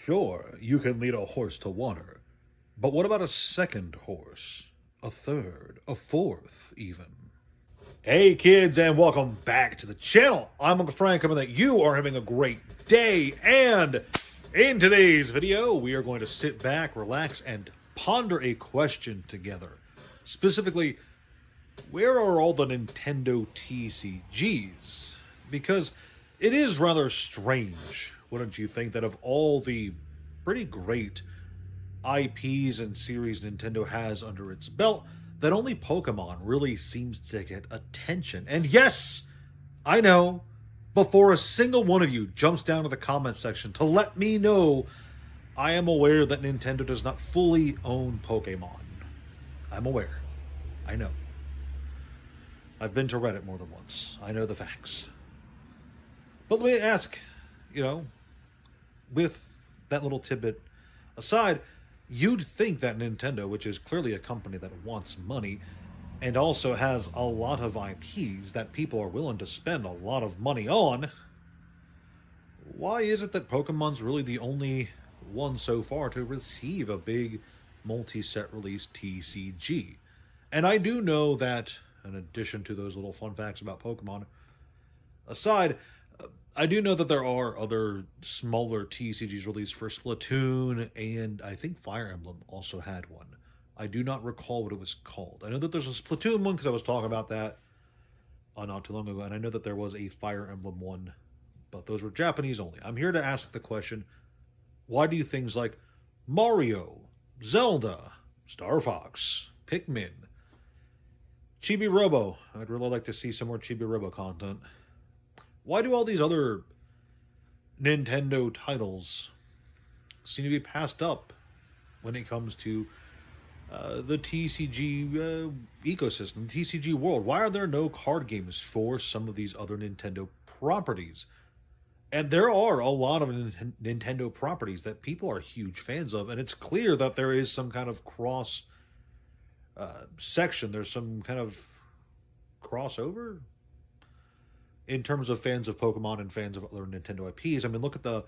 Sure, you can lead a horse to water, but what about a second horse? A third, a fourth, even? Hey kids, and welcome back to the channel. I'm Uncle Frank, hoping that you are having a great day, and in today's video, we are going to sit back, relax, and ponder a question together. Specifically, where are all the Nintendo TCGs? Because it is rather strange, wouldn't you think, that of all the pretty great IPs and series Nintendo has under its belt, that only Pokemon really seems to get attention. And yes, I know, before a single one of you jumps down to the comment section to let me know, I am aware that Nintendo does not fully own Pokemon. I'm aware. I know. I've been to Reddit more than once. I know the facts. But let me ask, with that little tidbit aside, you'd think that Nintendo, which is clearly a company that wants money and also has a lot of IPs that people are willing to spend a lot of money on, why is it that Pokemon's really the only one so far to receive a big multi-set release TCG? And I do know that, in addition to those little fun facts about Pokemon aside, I do know that there are other smaller TCGs released for Splatoon, and I think Fire Emblem also had one. I do not recall what it was called. I know that there's a Splatoon one because I was talking about that not too long ago, and I know that there was a Fire Emblem one, but those were Japanese only. I'm here to ask the question, why do things like Mario, Zelda, Star Fox, Pikmin, Chibi Robo, I'd really like to see some more Chibi Robo content. Why do all these other Nintendo titles seem to be passed up when it comes to the TCG ecosystem, the TCG world? Why are there no card games for some of these other Nintendo properties? And there are a lot of Nintendo properties that people are huge fans of, and it's clear that there is some kind of cross section. There's some kind of crossover in terms of fans of Pokemon and fans of other Nintendo IPs. I mean, look at the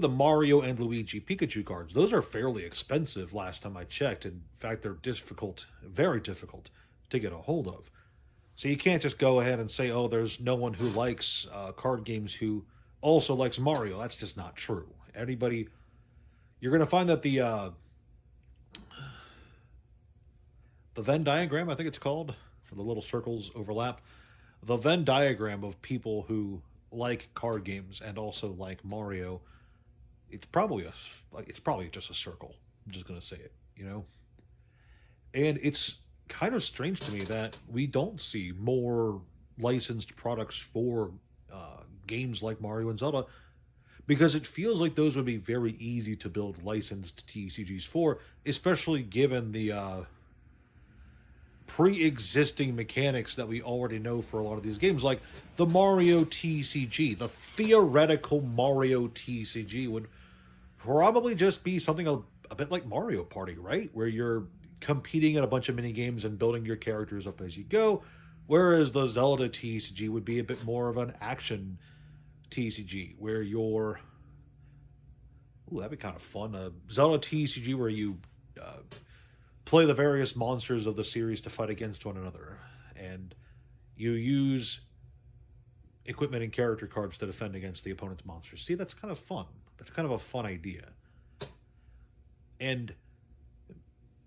Mario and Luigi Pikachu cards. Those are fairly expensive last time I checked. In fact, they're difficult, very difficult to get a hold of. So you can't just go ahead and say, oh, there's no one who likes card games who also likes Mario. That's just not true. Anybody, you're going to find that the Venn diagram, I think it's called, where the little circles overlap, the Venn diagram of people who like card games and also like Mario, it's probably just a circle. I'm just gonna say it, And it's kind of strange to me that we don't see more licensed products for games like Mario and Zelda, because it feels like those would be very easy to build licensed TCGs for, especially given the pre-existing mechanics that we already know for a lot of these games, like the Mario TCG. The theoretical Mario TCG would probably just be something a bit like Mario Party, right? Where you're competing in a bunch of mini games and building your characters up as you go, whereas the Zelda TCG would be a bit more of an action TCG, where you're... Ooh, that'd be kind of fun. A Zelda TCG where you... play the various monsters of the series to fight against one another, and you use equipment and character cards to defend against the opponent's monsters. See, that's kind of fun. That's kind of a fun idea. And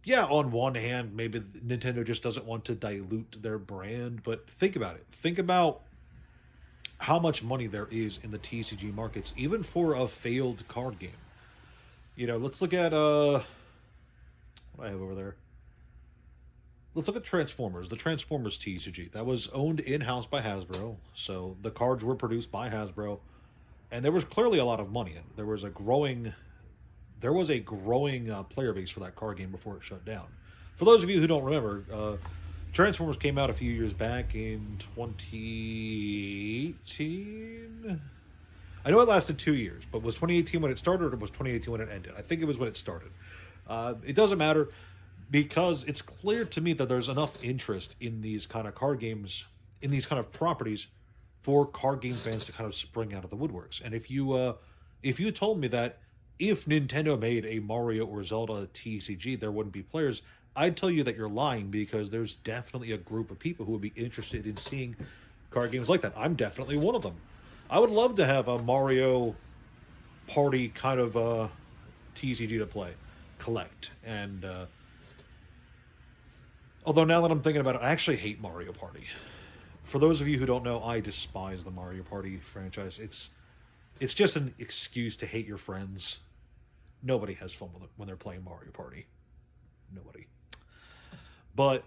yeah, on one hand, maybe Nintendo just doesn't want to dilute their brand, but think about it. Think about how much money there is in the TCG markets, even for a failed card game. Let's look at what I have over there. Let's look at Transformers, the Transformers TCG. That was owned in-house by Hasbro, so the cards were produced by Hasbro, and there was clearly a lot of money in it. There was a growing player base for that card game before it shut down. For those of you who don't remember, Transformers came out a few years back in 2018. I know it lasted 2 years, but was 2018 when it started, or was 2018 when it ended? I think it was when it started. It doesn't matter, because it's clear to me that there's enough interest in these kind of card games, in these kind of properties, for card game fans to kind of spring out of the woodworks. And if you told me that if Nintendo made a Mario or Zelda TCG, there wouldn't be players. I'd tell you that you're lying, because there's definitely a group of people who would be interested in seeing card games like that. I'm definitely one of them. I would love to have a Mario Party kind of TCG to play, collect, and although now that I'm thinking about it, I actually hate Mario Party. For those of you who don't know, I despise the Mario Party franchise. It's just an excuse to hate your friends. Nobody has fun with it when they're playing Mario Party. Nobody. But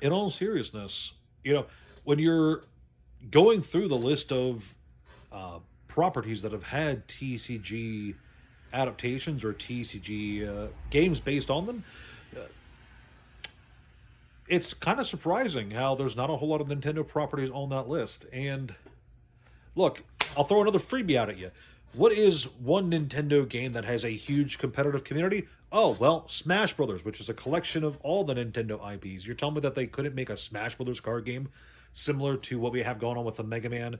in all seriousness, when you're going through the list of properties that have had TCG adaptations or TCG games based on them, it's kind of surprising how there's not a whole lot of Nintendo properties on that list. And look, I'll throw another freebie out at you. What is one Nintendo game that has a huge competitive community? Oh, well, Smash Brothers, which is a collection of all the Nintendo IPs. You're telling me that they couldn't make a Smash Brothers card game similar to what we have going on with the Mega Man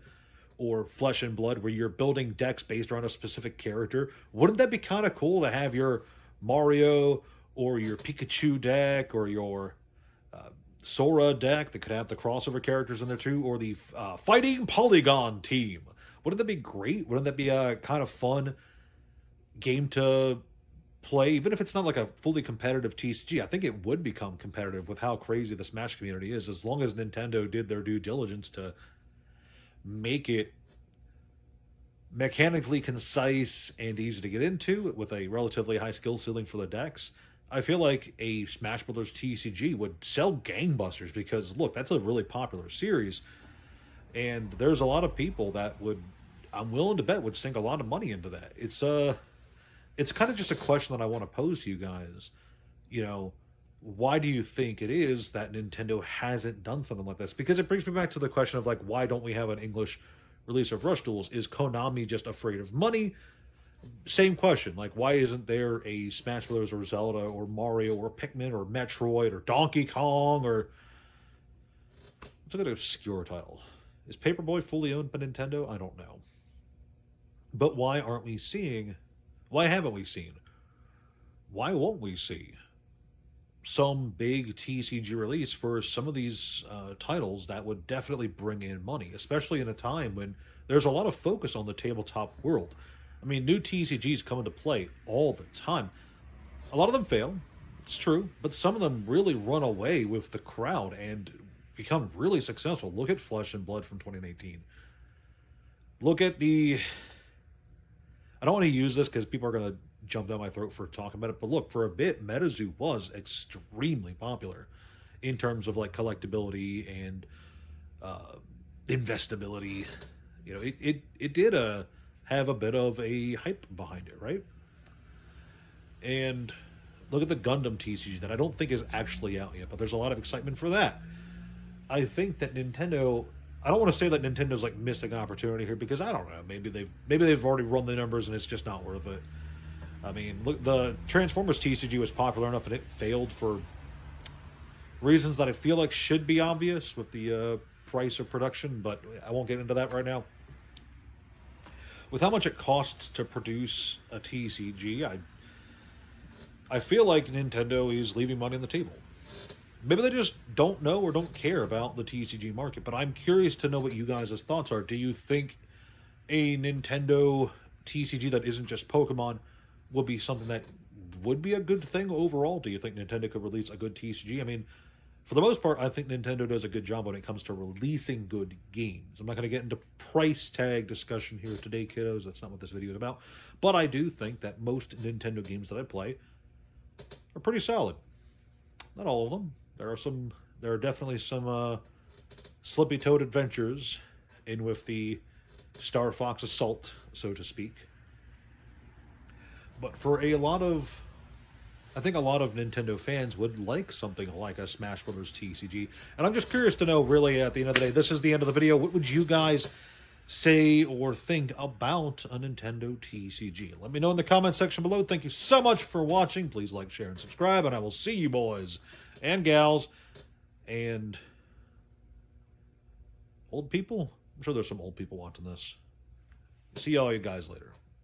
or Flesh and Blood, where you're building decks based around a specific character? Wouldn't that be kind of cool to have your Mario or your Pikachu deck or your Sora deck that could have the crossover characters in there too, or the Fighting Polygon team? Wouldn't that be great? Wouldn't that be a kind of fun game to play, even if it's not like a fully competitive TCG? I think it would become competitive with how crazy the Smash community is, as long as Nintendo did their due diligence to make it mechanically concise and easy to get into with a relatively high skill ceiling for the decks. I feel like a Smash Brothers TCG would sell gangbusters, because look, that's a really popular series, and there's a lot of people that would, I'm willing to bet, would sink a lot of money into that. It's kind of just a question that I want to pose to you guys. Why do you think it is that Nintendo hasn't done something like this? Because it brings me back to the question of, like, why don't we have an English release of Rush Duels? Is Konami just afraid of money? Same question. Like, why isn't there a Smash Brothers or Zelda or Mario or Pikmin or Metroid or Donkey Kong or... Let's look at an obscure title. Is Paperboy fully owned by Nintendo? I don't know. But why aren't we seeing... Why haven't we seen? Why won't we see some big TCG release for some of these titles that would definitely bring in money, especially in a time when there's a lot of focus on the tabletop world? I mean, new TCGs come into play all the time. A lot of them fail, it's true, but some of them really run away with the crowd and become really successful. Look at Flesh and Blood from 2018. Look at the... I don't want to use this because people are going to jump down my throat for talking about it, but look, for a bit, MetaZoo was extremely popular in terms of, like, collectability and investability. It did have a bit of a hype behind it, right? And look at the Gundam TCG that I don't think is actually out yet, but there's a lot of excitement for that. I think that Nintendo... I don't want to say that Nintendo's, like, missing an opportunity here, because I don't know. Maybe they've already run the numbers and it's just not worth it. I mean, look, the Transformers TCG was popular enough and it failed for reasons that I feel like should be obvious with the price of production, but I won't get into that right now. With how much it costs to produce a TCG, I feel like Nintendo is leaving money on the table. Maybe they just don't know or don't care about the TCG market, but I'm curious to know what you guys' thoughts are. Do you think a Nintendo TCG that isn't just Pokemon would be something that would be a good thing overall? Do you think Nintendo could release a good TCG? I mean, for the most part, I think Nintendo does a good job when it comes to releasing good games. I'm not going to get into price tag discussion here today, kiddos. That's not what this video is about. But I do think that most Nintendo games that I play are pretty solid. Not all of them. There are definitely some slippy-toed adventures in with the Star Fox Assault, so to speak. But for I think a lot of Nintendo fans would like something like a Smash Brothers TCG. And I'm just curious to know, really, at the end of the day, this is the end of the video, what would you guys say or think about a Nintendo TCG? Let me know in the comment section below. Thank you so much for watching. Please like, share, and subscribe, and I will see you boys and gals and old people. I'm sure there's some old people watching this. See all you guys later.